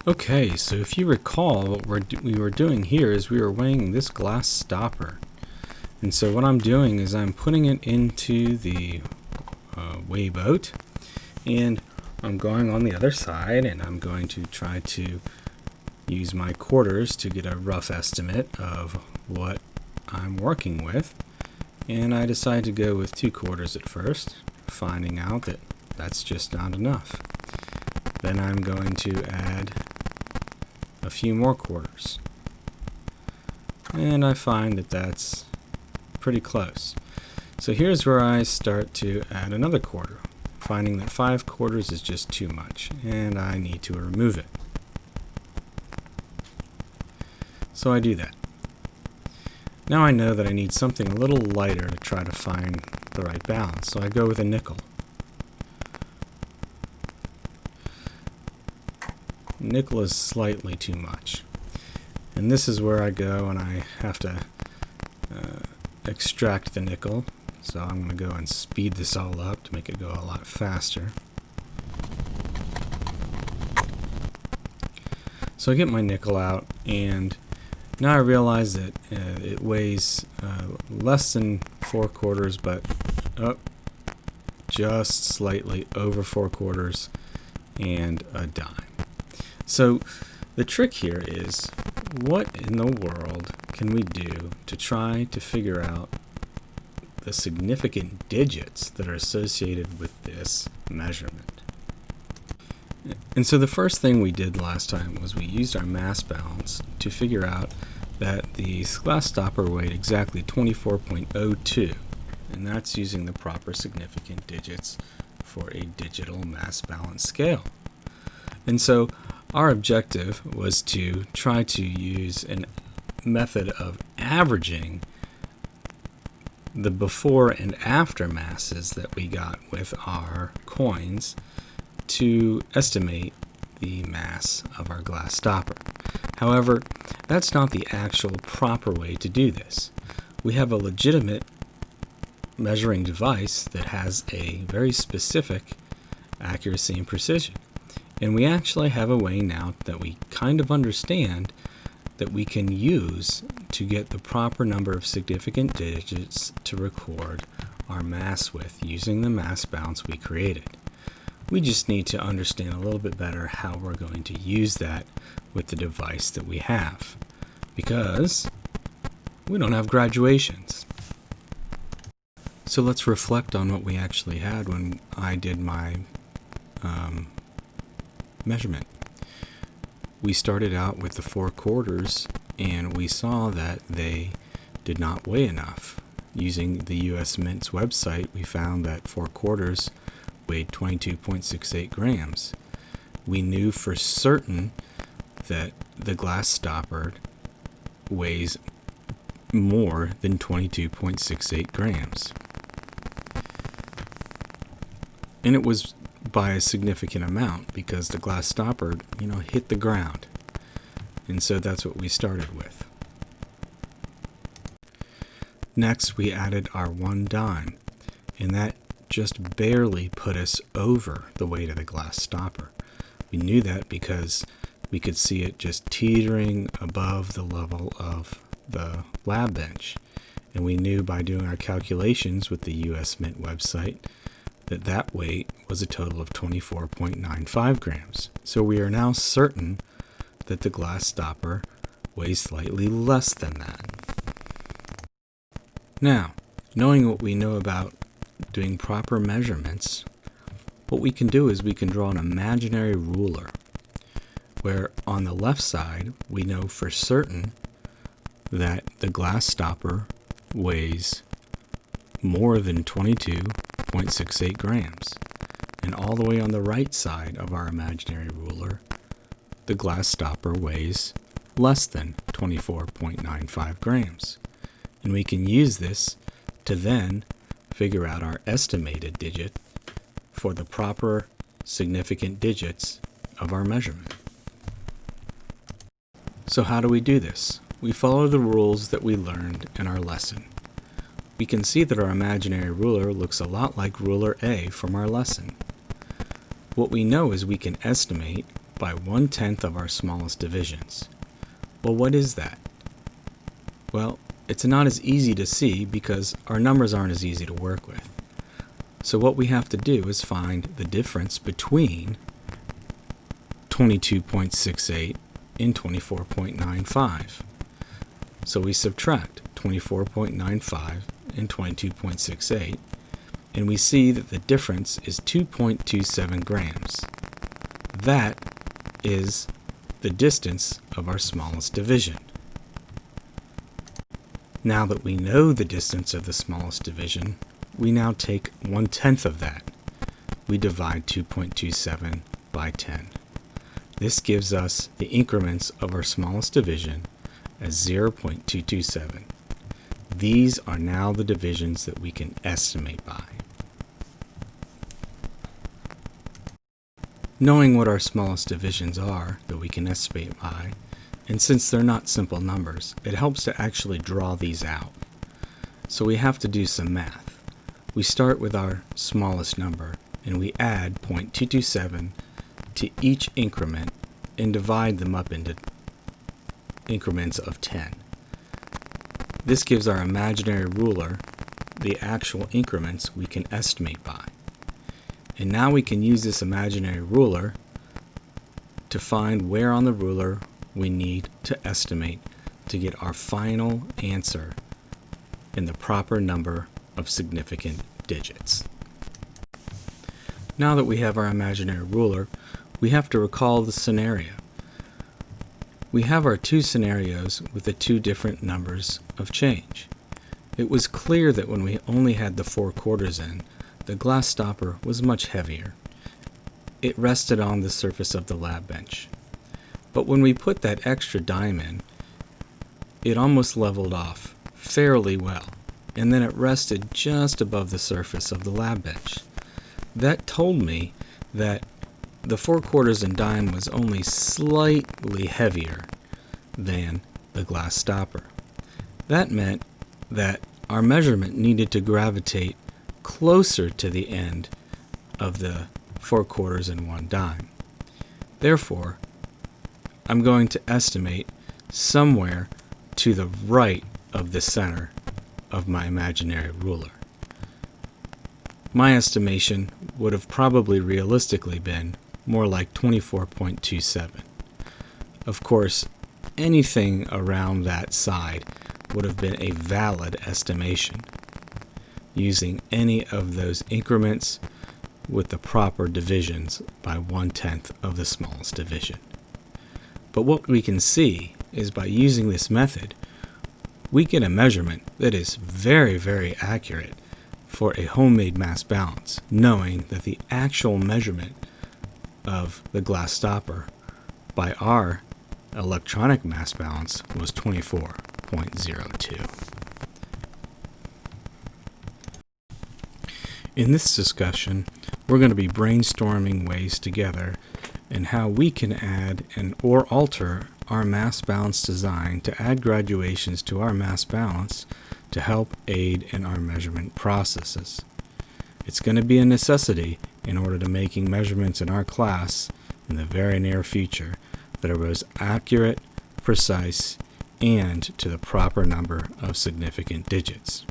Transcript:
Okay, so if you recall, what we were doing here is we were weighing this glass stopper. And so what I'm doing is I'm putting it into the weigh boat, and I'm going on the other side, and I'm going to try to use my quarters to get a rough estimate of what I'm working with. And I decided to go with 2 quarters at first, finding out that that's just not enough. Then I'm going to add a few more quarters, and I find that that's pretty close. So here's where I start to add another quarter, finding that 5 quarters is just too much and I need to remove it. So I do that. Now I know that I need something a little lighter to try to find the right balance, so I go with a nickel. Nickel is slightly too much. And this is where I go and I have to extract the nickel. So I'm going to go and speed this all up to make it go a lot faster. So I get my nickel out, and now I realize that it weighs less than 4 quarters, but just slightly over 4 quarters and a dime. So the trick here is, what in the world can we do to try to figure out the significant digits that are associated with this measurement? And so the first thing we did last time was we used our mass balance to figure out that the glass stopper weighed exactly 24.02, and that's using the proper significant digits for a digital mass balance scale. And so our objective was to try to use a method of averaging the before and after masses that we got with our coins to estimate the mass of our glass stopper. However, that's not the actual proper way to do this. We have a legitimate measuring device that has a very specific accuracy and precision. And we actually have a way now that we kind of understand that we can use to get the proper number of significant digits to record our mass with using the mass balance we created. We just need to understand a little bit better how we're going to use that with the device that we have, because we don't have graduations. So let's reflect on what we actually had when I did my measurement. We started out with the 4 quarters, and we saw that they did not weigh enough. Using the US Mint's website, we found that 4 quarters weighed 22.68 grams. We knew for certain that the glass stopper weighs more than 22.68 grams. And it was by a significant amount, because the glass stopper, hit the ground. And so that's what we started with. Next, we added our 1 dime, and that just barely put us over the weight of the glass stopper. We knew that because we could see it just teetering above the level of the lab bench. And we knew by doing our calculations with the US Mint website that weight was a total of 24.95 grams. So we are now certain that the glass stopper weighs slightly less than that. Now, knowing what we know about doing proper measurements, what we can do is we can draw an imaginary ruler, where on the left side we know for certain that the glass stopper weighs more than 22.68 grams. And all the way on the right side of our imaginary ruler, the glass stopper weighs less than 24.95 grams. And we can use this to then figure out our estimated digit for the proper significant digits of our measurement. So how do we do this? We follow the rules that we learned in our lesson. We can see that our imaginary ruler looks a lot like ruler A from our lesson. What we know is we can estimate by 1/10 of our smallest divisions. Well, what is that? Well, it's not as easy to see because our numbers aren't as easy to work with. So what we have to do is find the difference between 22.68 and 24.95. So we subtract 24.95 and 22.68, and we see that the difference is 2.27 grams. That is the distance of our smallest division. Now that we know the distance of the smallest division, we now take 1/10 of that. We divide 2.27 by 10. This gives us the increments of our smallest division as 0.227. These are now the divisions that we can estimate by. Knowing what our smallest divisions are that we can estimate by, and since they're not simple numbers, it helps to actually draw these out. So we have to do some math. We start with our smallest number, and we add 0.227 to each increment and divide them up into increments of 10. This gives our imaginary ruler the actual increments we can estimate by. And now we can use this imaginary ruler to find where on the ruler we need to estimate to get our final answer in the proper number of significant digits. Now that we have our imaginary ruler, we have to recall the scenario. We have our two scenarios with the two different numbers of change. It was clear that when we only had the 4 quarters in, the glass stopper was much heavier. It rested on the surface of the lab bench. But when we put that extra dime in, it almost leveled off fairly well, and then it rested just above the surface of the lab bench. That told me that the 4 quarters and dime was only slightly heavier than the glass stopper. That meant that our measurement needed to gravitate closer to the end of the 4 quarters and 1 dime. Therefore, I'm going to estimate somewhere to the right of the center of my imaginary ruler. My estimation would have probably realistically been more like 24.27. Of course, anything around that side would have been a valid estimation, using any of those increments with the proper divisions by 1/10 of the smallest division. But what we can see is by using this method, we get a measurement that is very, very accurate for a homemade mass balance, knowing that the actual measurement of the glass stopper by our electronic mass balance was 24.02. In this discussion, we're going to be brainstorming ways together and how we can add or alter our mass balance design to add graduations to our mass balance to help aid in our measurement processes. It's going to be a necessity in order to making measurements in our class in the very near future that are both accurate, precise, and to the proper number of significant digits.